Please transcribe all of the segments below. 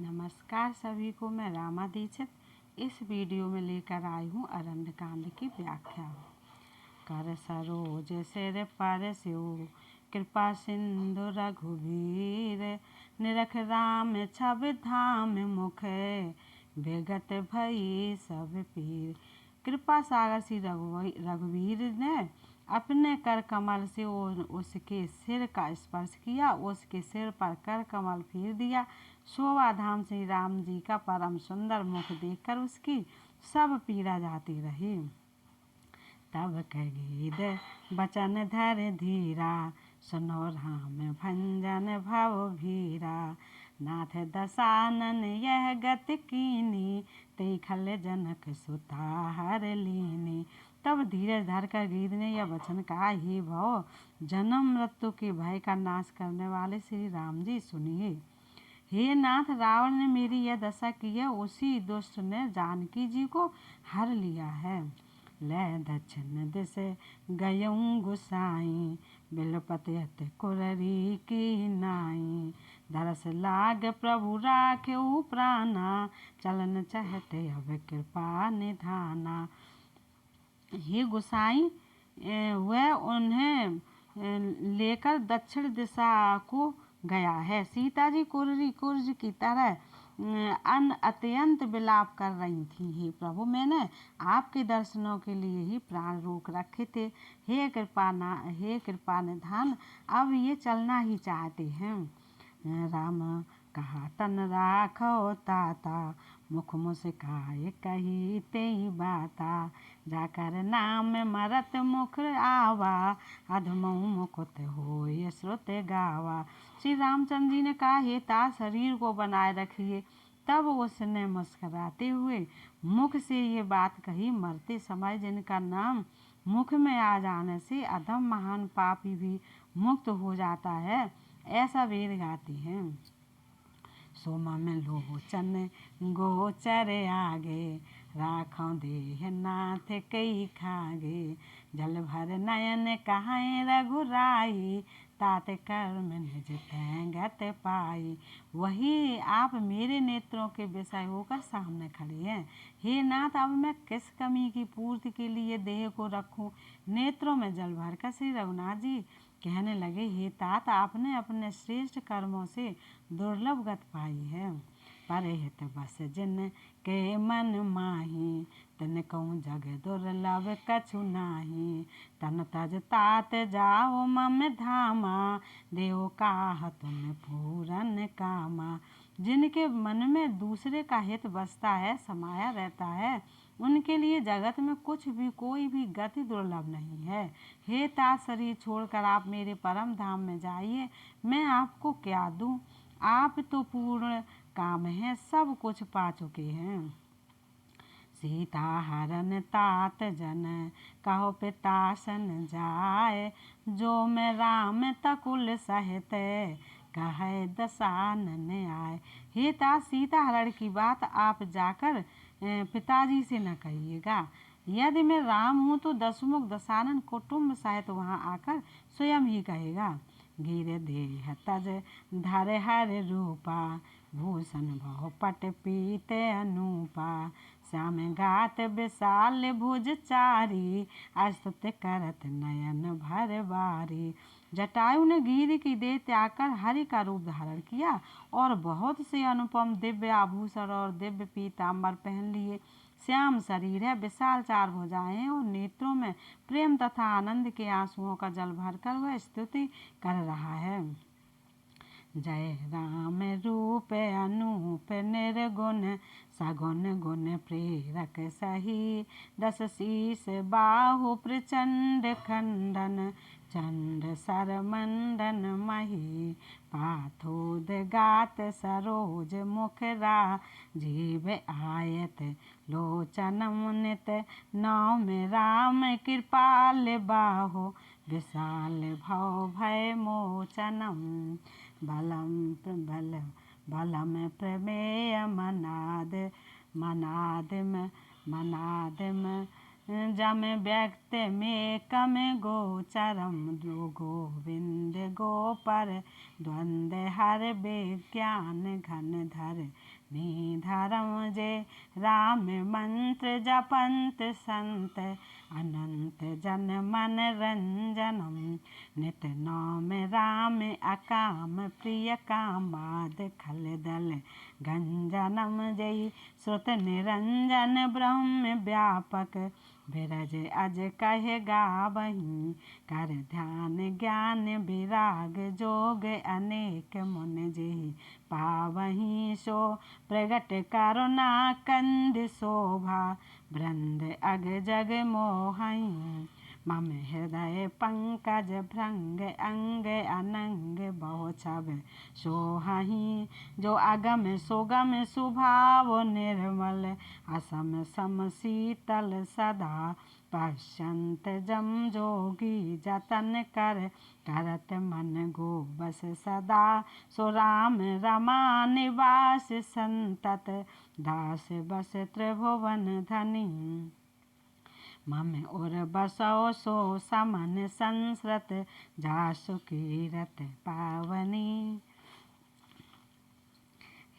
नमस्कार सभी को। मैं रामा दीक्षित इस वीडियो में लेकर आई हूँ अरण्यकांड की व्याख्या। कर सरोज सिर पर शिव कृपा सिंधु रघुवीर निरख राम छब धाम मुख विगत भई सब पीर। कृपा सागर श्री रघुवीर ने अपने कर कमल से उसके सिर का स्पर्श किया, उसके सिर पर कर कमल फेर दिया। शोभा धाम श्री राम जी का परम सुंदर मुख देखकर उसकी सब पीड़ा जाती रही। तब कगीद बचन धर धीरा सुनो राम भंजन भव भीरा। नाथ दसानन यह गत कीनी ते खल जनक सुता हर लीनी। तब धीरज धर कर गीद ने यह वचन कहा, हे भव जन्म मृत्यु के भय का नाश करने वाले श्री राम जी सुनिए। हे नाथ, रावण ने मेरी यह दशा की है, उसी दुष्ट ने जानकी जी को हर लिया है। ले दक्षिण दिश गयऊँ गुसाई बिलपति अति कुररी की नाई। दरस लाग प्रभु राख्यऊ प्राणा चलन चहते अब कृपा निधाना। हे गुसाई, वह उन्हें लेकर दक्षिण दिशा को गया है। सीता जी कुर्ज की तरह अत्यंत विलाप कर रही थी। हे प्रभु, मैंने आपके दर्शनों के लिए ही प्राण रोक रखे थे। हे कृपा निधान, अब ये चलना ही चाहते हैं। राम कहा तन राखो ताता मुख मुस्काए कही तेई बाता। जाकर नाम मरत मुख आवा अधमऊ मुकुत होय श्रुत गावा। श्री रामचंद्र जी ने कहा, हे तात, शरीर को बनाए रखिए। तब उसने मुस्कुराते हुए मुख से ये बात कही, मरते समय जिनका नाम मुख में आ जाने से अधम महान पापी भी मुक्त हो जाता है, ऐसा वेद गाते हैं। सोमा में लोचन गोचर आगे राखों देह नाथ कई खागे। जल भर नयन कहाए रघुराई तात कर्म निज गत पाई। वही आप मेरे नेत्रों के विषय होकर सामने खड़े हैं। हे नाथ, अब मैं किस कमी की पूर्ति के लिए देह को रखूं। नेत्रों में जल भरकर श्री रघुनाथ जी कहने लगे, हे तात, आपने अपने श्रेष्ठ कर्मों से दुर्लभ गत पाई है। परहित बस जिन के मन माही तन कहूँ जग दुर्लभ कछु नाही। तन तज तात जाओ मम धामा देव काह तुम पूरन कामा। जिनके मन में दूसरे का हित बसता है, समाया रहता है, उनके लिए जगत में कुछ भी कोई भी गति दुर्लभ नहीं है। हे तात, शरीर छोड़कर आप मेरे परम धाम में जाइए। मैं आपको क्या दूं? आप तो पूर्ण काम हैं, सब कुछ पा चुके हैं। सीता हरन तात जन कहो पिता सन जाए। जो मैं राम तकुल सहित कहे दसानन आए। हे तात, सीता हरण की बात आप जाकर पिताजी से न कहिएगा। यदि मैं राम हूँ तो दशमुख दसानन कुटुंब सहित वहाँ आकर स्वयं ही कहेगा। गिर देह तज धर हर रूपा भूषण भव पट पीते अनूपा। श्याम गात विशाल भुज चारी अस्तुत करत नयन भर बारी। जटायु ने गिर की देह त्याग कर हरि का रूप धारण किया और बहुत से अनुपम दिव्य आभूषण और दिव्य पीताम्बर पहन लिए। श्याम शरीर है, विशाल चार भुजाएं हैं और नेत्रों में प्रेम तथा आनंद के आंसुओं का जल भरकर वह स्तुति कर रहा है। जय राम रूप अनूप निर्गुण सगुण गुण प्रेरक सही। दस शीस बाहु प्रचंड खंडन चंड सर मंडन मही। पाथोद गात सरोज मुखरा जीव आयत लोचनम नित। नाम राम कृपाल बाहो विशाल भव भय मोचनम। बलम प्रमेय मनाद जम व्यक्त में कम गोचरम जो गोविंद गोपर द्वंद हर विज्ञान घन धर निधरम जे राम मंत्र जपंत संत अनंत जन मन रंजनम नित नाम राम अकाम प्रिय कामाद खल दल गंजनम जय श्रुत निरंजन ब्रह्म व्यापक विरज अज कह गावहीं कर ध्यान ज्ञान विराग जोग अनेक मुन जेहि पावहीं सो प्रगट करुणा कंद शोभा वृंद अग जग मोहहीं मम हृदय पंकज भृंग अंग अनंग बहु छब सोहहीं जो अगम सुगम सुभाव निर्मल असम सम शीतल सदा पश्यंत जम जोगी जतन कर करत मन गो बस सदा सो राम रमा निवास संतत दास बस त्रिभुवन धनी मम उर बसो सो समन संस्रत जासु कीरत पावनी।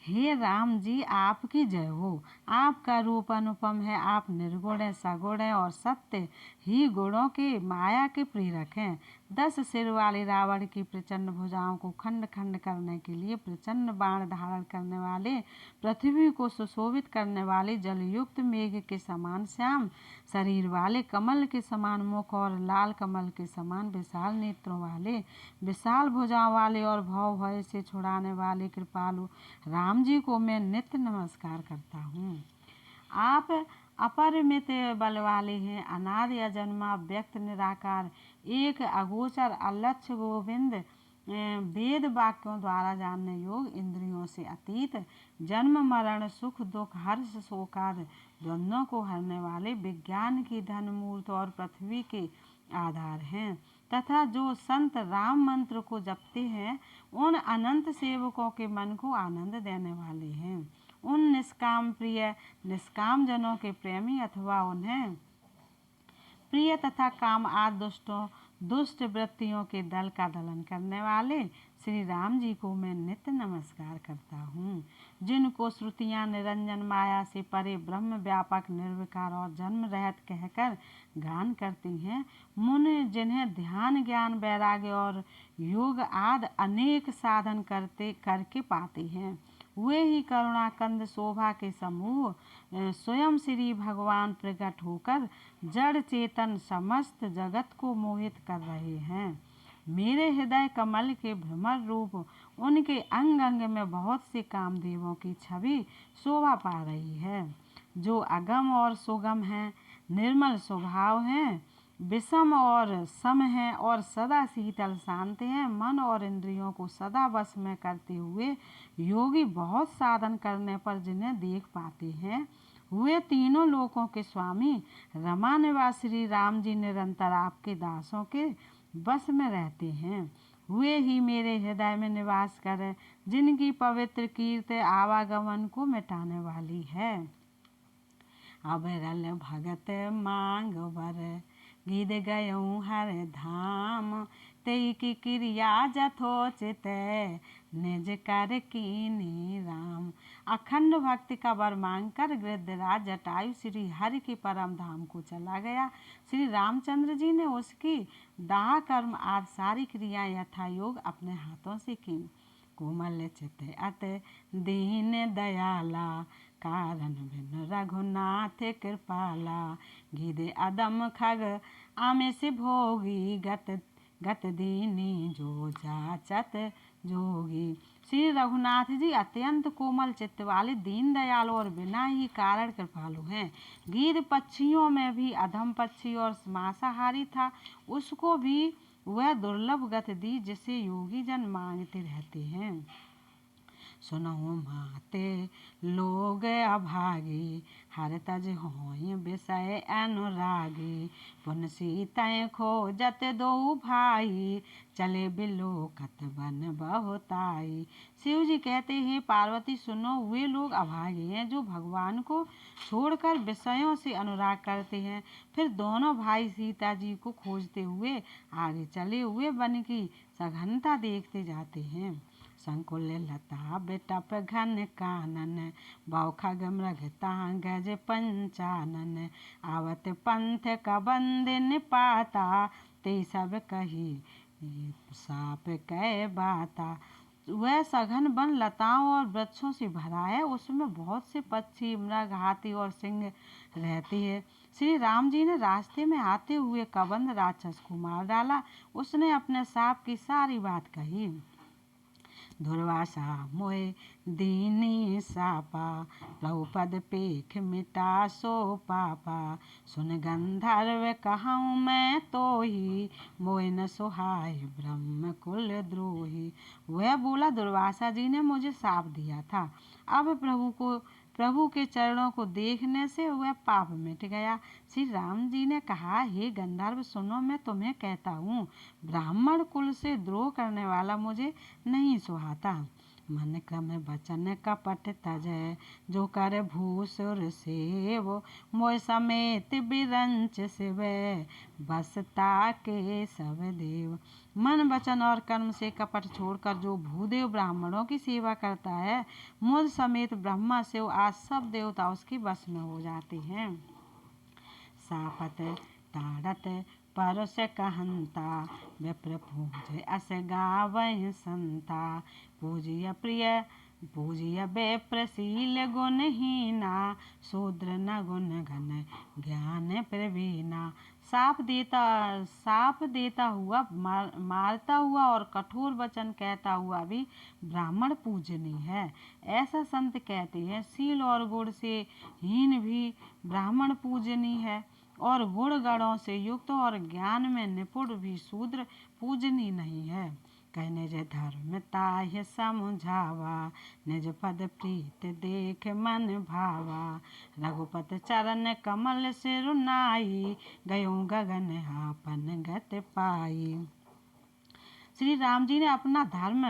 हे राम जी, आपकी जय हो। आपका रूप अनुपम है। आप निर्गुण है, सगुण है और सत्य ही गुणों के माया के प्रेरक हैं। 10 सिर वाले रावण की प्रचंड भुजाओं को खंड खंड करने के लिए प्रचंड बाण धारण करने वाले, पृथ्वी को सुशोभित करने वाले, जलयुक्त मेघ के समान श्याम शरीर वाले, कमल के समान मुख और लाल कमल के समान विशाल नेत्रों वाले, विशाल भुजाओं वाले और भव भय से छुड़ाने वाले कृपालु राम जी को मैं नित्य नमस्कार करता हूँ। आप अपरिमित बल वाले हैं, अनादि अजन्मा, व्यक्त निराकार, एक अगोचर अलक्ष्य गोविंद, वेद वाक्यों द्वारा जानने योग्य, इंद्रियों से अतीत, जन्म मरण सुख दुख हर्ष शोकाद द्वंद्वों को हरने वाले, विज्ञान की धन मूर्त और पृथ्वी के आधार हैं तथा जो संत राम मंत्र को जपते हैं उन अनंत सेवकों के मन को आनंद देने वाले हैं। उन निष्काम प्रिय निष्काम जनों के प्रेमी अथवा उन्हें प्रिय तथा काम आदि दुष्ट वृत्तियों के दल का दलन करने वाले श्री राम जी को मैं नित्य नमस्कार करता हूँ। जिनको श्रुतियाँ निरंजन माया से परे ब्रह्म व्यापक निर्विकार और जन्म रहित कहकर गान करती हैं, मुनि जिन्हें ध्यान ज्ञान वैराग्य और योग आदि अनेक साधन करके पाते हैं, वे ही करुणा कंद शोभा के समूह स्वयं श्री भगवान प्रकट होकर जड़ चेतन समस्त जगत को मोहित कर रहे हैं। मेरे हृदय कमल के भ्रमर रूप उनके अंग अंग में बहुत से कामदेवों की छवि शोभा पा रही है, जो अगम और सुगम हैं, निर्मल स्वभाव हैं, विषम और सम हैं और सदा शीतल शांत हैं। मन और इंद्रियों को सदा वश में करते हुए योगी बहुत साधन करने पर जिन्हें देख पाते हैं, वे तीनों लोकों के स्वामी रमा निवास श्री राम जी निरंतर आपके दासों के बस में रहते हैं। वे ही मेरे हृदय में निवास करें, जिनकी पवित्र कीर्ति आवागमन को मिटाने वाली है। अबरल भगत मांग वर गीत गयऊँ हर धाम, तेई की क्रिया जथोचित निज कर कीनी राम। अखंड भक्ति का वर मांगकर गृद्धराज जटायु श्री हरि के परम धाम को चला गया। श्री रामचंद्र जी ने उसकी दाह कर्म आदि सारी क्रियाएं यथा योग अपने हाथों से की। कोमल चित अत दीन दयाला, कारण बिन रघुनाथ कृपाला। गिदे अदम खग आमिष भोगी, गत दीनी जो जाचत जोगी। श्री रघुनाथ जी अत्यंत कोमल चित्त वाले, दीन दयालु और बिना ही कारण कृपालु हैं। गिद्ध पक्षियों में भी अधम पक्षी और मांसाहारी था, उसको भी वह दुर्लभ गति दी जिसे योगी जन मांगते रहते हैं। सुनो माते लोग अभागी, हर तज होय विषय अनुरागी। पुन सीतय खोजत दो भाई, चले बिलोकत बन बहुताई। शिव जी कहते हैं पार्वती सुनो, वे लोग अभागे हैं जो भगवान को छोड़कर विषयों से अनुराग करते हैं। फिर दोनों भाई सीता जी को खोजते हुए आगे चले हुए वन की सघनता देखते जाते हैं। संकुल लता बेटप घन कानन, बौखग मृगता गज पंचानन। आवत पंथ कबंद निपाता, ते सब कही साप कै बाता। वह सघन वन लताओं और वृक्षों से भरा है, उसमें बहुत से पक्षी, मृग, हाथी और सिंह रहते हैं। श्री राम जी ने रास्ते में आते हुए कबंध राक्षस को मार डाला। उसने अपने साप की सारी बात कही। दुर्वासा मोए दीनी सापा, प्रभुपद पेख मिटा सो पापा। सुन गंधर्व कहूँ मैं तो ही, मोए न सुहाय ब्रह्म कुल द्रोही। वह बोला दुर्वासा जी ने मुझे साप दिया था, अब प्रभु के चरणों को देखने से वह पाप मिट गया। श्री राम जी ने कहा, हे गंधर्व सुनो, मैं तुम्हें कहता हूँ, ब्राह्मण कुल से द्रोह करने वाला मुझे नहीं सुहाता। मन क्रम बचन कपट तजय, जो कर भूसुर सेव। मोय समेत बिरंच शिव, बसता के सब देव। मन वचन और कर्म से कपट छोड़कर जो भूदेव ब्राह्मणों की सेवा करता है, मुझ समेत ब्रह्मा शिव आज सब देवता उसके वश में हो जाते हैं। सापत ताड़त परुष कहंता, विप्र पूज अस गावै संता। पूजिय प्रिय पूजिय विप्रशील गुणहीना, शूद्र न गुण घन ज्ञान प्रवीणा। साप देता हुआ, मारता हुआ और कठोर वचन कहता हुआ भी ब्राह्मण पूजनीय है, ऐसा संत कहते हैं। शील और गुण से हीन भी ब्राह्मण पूजनीय है, और गुण गणों से युक्त और ज्ञान में निपुण भी शूद्र पूजनीय नहीं है। कह निज धर्म ताहि समझावा, निज पद प्रीत देख मन भावा। रघुपत चरण कमल सिर नाई, गयो गगन आपन गति पाई। श्री राम जी ने अपना धर्म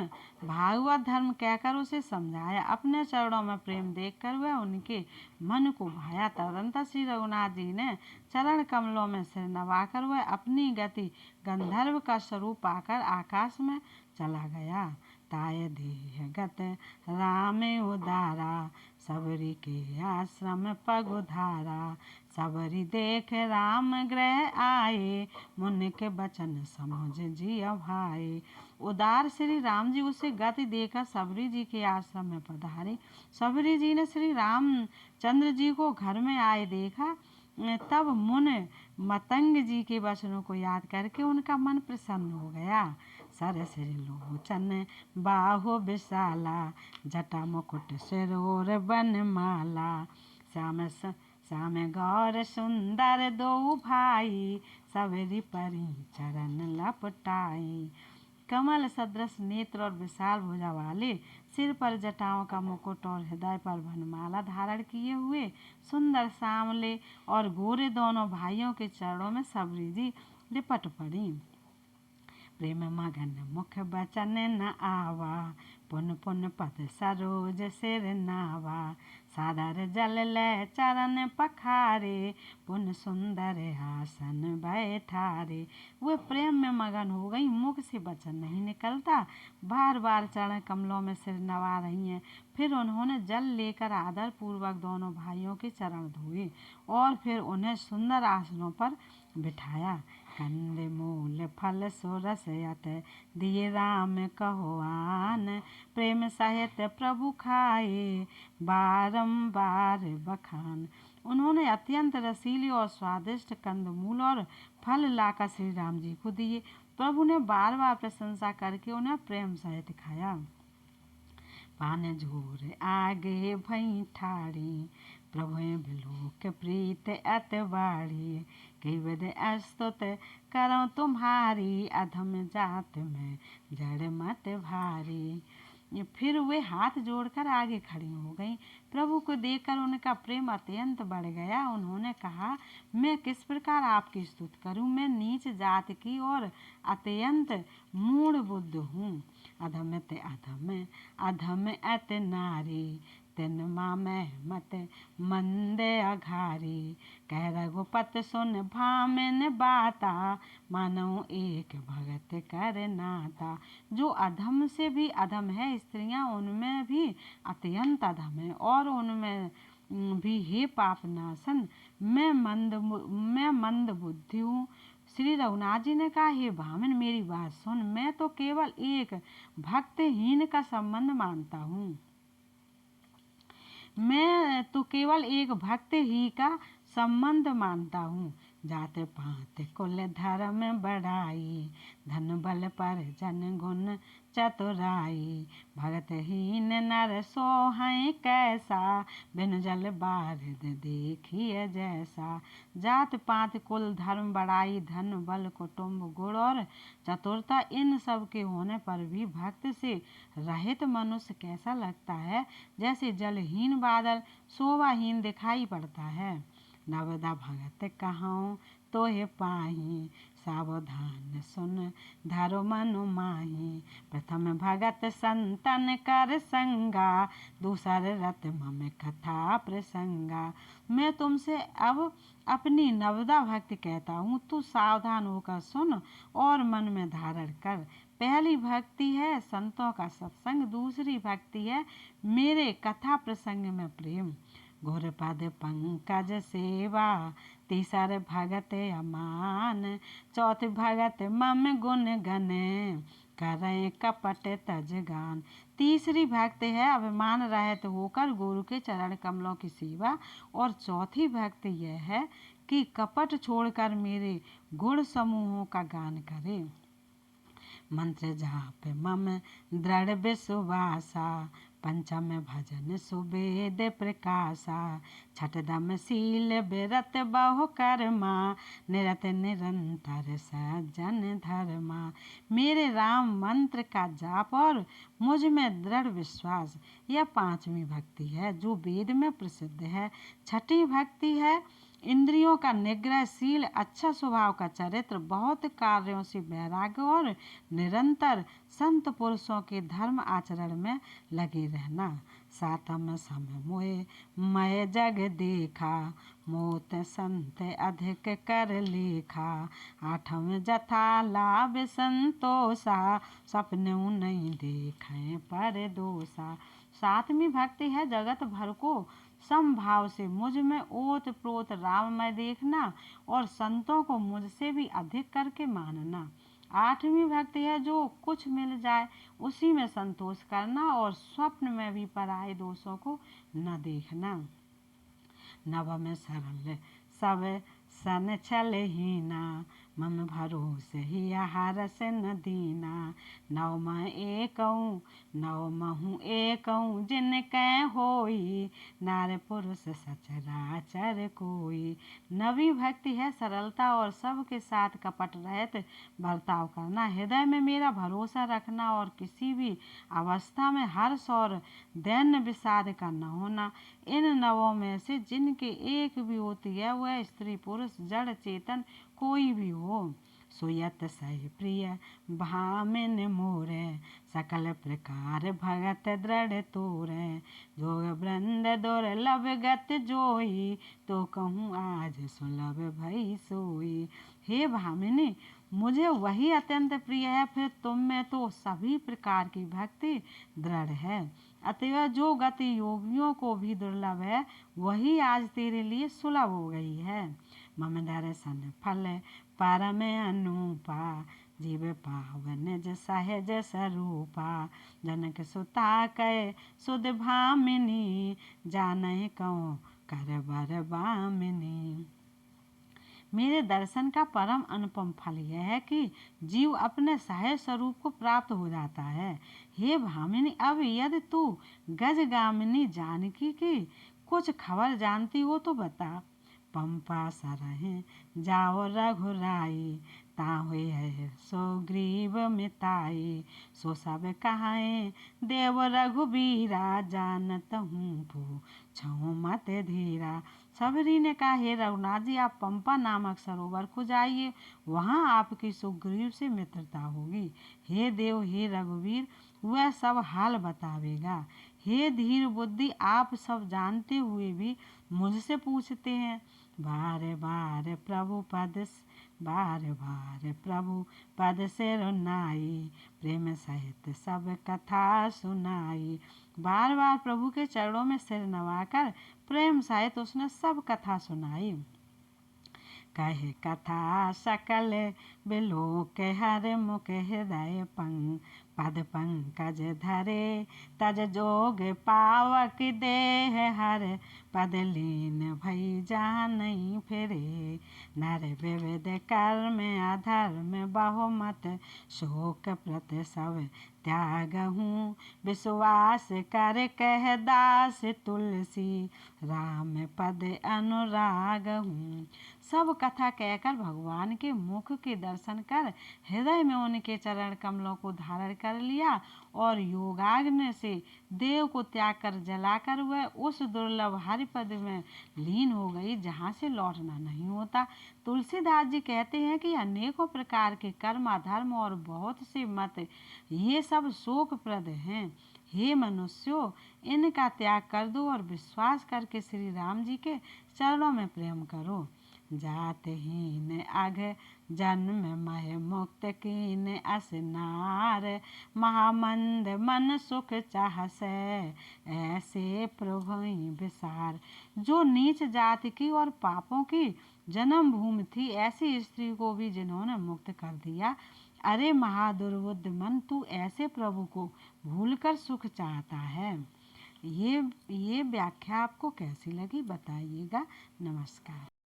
भागवत धर्म कहकर उसे समझाया। अपने चरणों में प्रेम देखकर वह उनके मन को भाया। तदनंतर श्री रघुनाथ जी ने चरण कमलों में सिर नवाकर वह अपनी गति गंधर्व का स्वरूप पाकर आकाश में चला गया। ताय देह गत राम उदारा, सबरी के आश्रम पग उधारा। सबरी देख राम गृह आए, मुनि के बचन समझ जिय भाए। उदार श्री राम जी उसे गति देकर सबरी जी के आश्रम में पधारे। सबरी जी ने श्री रामचंद्र जी को घर में आए देखा, तब मुन मतंग जी के वचनों को याद करके उनका मन प्रसन्न हो गया। सर सिर लोचन बाहु विशाला, जटा मुकुट सिरोर बनमाला। श्याम गौर सुंदर दो भाई, सबरी परी चरण लपटाई। कमल सदृश नेत्र और विशाल भुजा वाले, सिर पर जटाओं का मुकुट और हृदय पर वनमाला धारण किए हुए सुंदर सांवले और गोरे दोनों भाइयों के चरणों में सबरी जी लिपट पड़ी। प्रेम मगन मुख बचन न आवा, पुन पुन पद सरोज सिर नावा। सादर जल ले चरण पखारे, पुन सुंदर आसन बैठारे। वे प्रेम में मगन हो गई, मुख से वचन नहीं निकलता, बार बार चरण कमलों में सिर नवा रही हैं। फिर उन्होंने जल लेकर आदर पूर्वक दोनों भाइयों के चरण धोए और फिर उन्हें सुंदर आसनों पर बिठाया। कंद मूल फल सोरस यत, दिए राम कहो आन। प्रेम सहित प्रभु खाए, बारंबार बखान। उन्होंने अत्यंत रसीली और स्वादिष्ट कंदमूल और फल लाकर श्री राम जी को दिए। प्रभु ने बार बार प्रशंसा करके उन्हें प्रेम सहित खाया। पान झोर आगे भई ठाड़ी, प्रभु बिलोक प्रीत अत बाड़ी। कई विध अस्तुत करो तुम्हारी, अधम जात में जड़ मत भारी। फिर वे हाथ जोड़कर आगे खड़ी हो गईं। प्रभु को देखकर उनका प्रेम अत्यंत बढ़ गया। उन्होंने कहा, मैं किस प्रकार आपकी स्तुति करूं? मैं नीच जात की और अत्यंत मूढ़ बुद्ध हूँ। अधम ते अधम, अधम अत नारी, तिन मामह मत मंदे अघारी। कह रघुपत सुन भामिन बाता, मानो एक भगत कर नाता। जो अधम से भी अधम है, स्त्रियां उनमें भी अत्यंत अधम है और उनमें भी हे पापनाशन मैं मंद बुद्धि हूँ। श्री रघुनाथ जी ने कहा, हे भामिन मेरी बात सुन, मैं तो केवल एक भक्तहीन का संबंध मानता हूँ। मैं तो केवल एक भक्त ही का संबंध मानता हूँ। जाते पात कुल धर्म बढ़ाई, धन बल पर जन गुण चतुराई। भगतहीन नर सोहै कैसा, बिन जल बारिद देखिए जैसा। जात पात कुल धर्म बढ़ाई, धन बल कुटुंब गुण और चतुरता, इन सब के होने पर भी भक्त से रहित मनुष्य कैसा लगता है? जैसे जलहीन बादल शोभाहीन दिखाई पड़ता है। नवदा भगत कहूँ तो हे पाही, सावधान सुन धरो मनु माही। प्रथम भगत संतन कर संगा, दूसर रत मम कथा प्रसंगा। मैं तुमसे अब अपनी नवदा भक्ति कहता हूँ, तू सावधान होकर सुन और मन में धारण कर। पहली भक्ति है संतों का सत्संग, दूसरी भक्ति है मेरे कथा प्रसंग में प्रेम। घोर पद पंकज सेवा, तीसर भगत अमान। चौथ भगत मम गुण गने, करें कपट तज गान। तीसरी भक्ति है अभिमान रहित होकर गुरु के चरण कमलों की सेवा। और चौथी भक्ति यह है कि कपट छोड़कर मेरे गुण समूहों का गान करे। मंत्र जाप मम दृढ़ विश्वासा, पंचम भजन सुवेद प्रकाशा। छठदम शील विरत बहु कर्मा, निरत निरंतर सज्जन धर्मा। मेरे राम मंत्र का जाप और मुझ में दृढ़ विश्वास, यह पांचवी भक्ति है जो वेद में प्रसिद्ध है। छठी भक्ति है इंद्रियों का निग्रहशील, अच्छा स्वभाव का चरित्र, बहुत कार्यों से वैराग्य और निरंतर संत पुरुषों के धर्म आचरण में लगे रहना। सातम सम मोहे मय जग देखा, मोत संत अधिक कर लेखा। आठम जथा लाभ संतोषा, सपने नहीं देखें पर दोषा। सातवीं भक्ति है जगत भर को समभाव से मुझ में ओत प्रोत राममय देखना और संतों को मुझसे भी अधिक करके मानना। आठवीं भक्ति है जो कुछ मिल जाए उसी में संतोष करना और स्वप्न में भी पराये दोषों को न देखना। नवम सरल सब सन छल हीना, मम भरोसे ही आहार से न दीना। नवमहु एकऊँ जिनकै होई, नार पुरुष सचराचर कोई। नवी भक्ति है सरलता और सबके साथ कपट रहित बर्ताव करना, हृदय में मेरा भरोसा रखना और किसी भी अवस्था में हर्ष और दैन्य विषाद का न होना। इन नवों में से जिनके एक भी होती है वह स्त्री पुरुष जड़ चेतन कोई भी हो। सुयत सही प्रिय भामिन मोरे, सकल प्रकार भगत दृढ़ तोरे। जोग वृंद दुर्लभ गत जोई, तो कहूँ आज सुलभ भई सोई। हे भामिनी, मुझे वही अत्यंत प्रिय है, फिर तुम में तो सभी प्रकार की भक्ति दृढ़ है। अतएव जो गति योगियों को भी दुर्लभ है वही आज तेरे लिए सुलभ हो गई है। मम दर्शन फल परम अनुपा, जीव पावन निज सहज स्वरूपा। जनक सुता कै सुध भामिनी, जानहि कौन कर बर बामिनी। मेरे दर्शन का परम अनुपम फल यह है कि जीव अपने सहज स्वरूप को प्राप्त हो जाता है। हे भामिनी, अब यदि तू गजगामिनी जानकी की कुछ खबर जानती हो तो बता। पंपा सरहि जाओ रघुराई, ताहुए है सो ग्रीव मिताए, सो सब कहाए देव रघुबीरा, जानत हूँ पूछऊँ मत धीरा। सबरी ने कहा, हे रघुनाथ जी, आप पंपा नामक सरोवर को जाइए, वहाँ आपकी सुग्रीव से मित्रता होगी। हे देव, हे रघुवीर, वह सब हाल बतावेगा। हे धीर बुद्धि, आप सब जानते हुए भी मुझसे पूछते हैं। बार बार प्रभु पद से रुनाई, प्रेम सहित सब कथा सुनाई। बार बार प्रभु के चरणों में सिर नवाकर प्रेम सहित उसने सब कथा सुनाई। कहे कथा सकल बिलोक, हर मुख हृदय पद पंकज धरे, तज जोग पावक देह हर, पद लीन भई जानई फिरे। नर विविध कर्म अधर्म बहुमत, शोक प्रत सब त्यागहूँ, विश्वास कर कह दास तुलसी, राम पद अनुराग हूँ। सब कथा कहकर भगवान के मुख के दर्शन कर हृदय में उनके चरण कमलों को धारण कर लिया और योगाग्नि से देव को त्याग कर जलाकर वह उस दुर्लभ हरिपद में लीन हो गई जहाँ से लौटना नहीं होता। तुलसीदास जी कहते हैं कि अनेकों प्रकार के कर्म अधर्म और बहुत से मत, ये सब शोकप्रद हैं। हे मनुष्यों, इनका त्याग कर दो और विश्वास करके श्री राम जी के चरणों में प्रेम करो। जात हीन अघ जन्म मह मुक्त कीन असनार, महामंद मन सुख चाहसे ऐसे प्रभु विसार। जो नीच जाति की और पापों की जन्म भूमि थी, ऐसी स्त्री को भी जिन्होंने मुक्त कर दिया। अरे महादुर्बुद्ध मन, तू ऐसे प्रभु को भूलकर सुख चाहता है। ये व्याख्या आपको कैसी लगी बताइएगा। नमस्कार।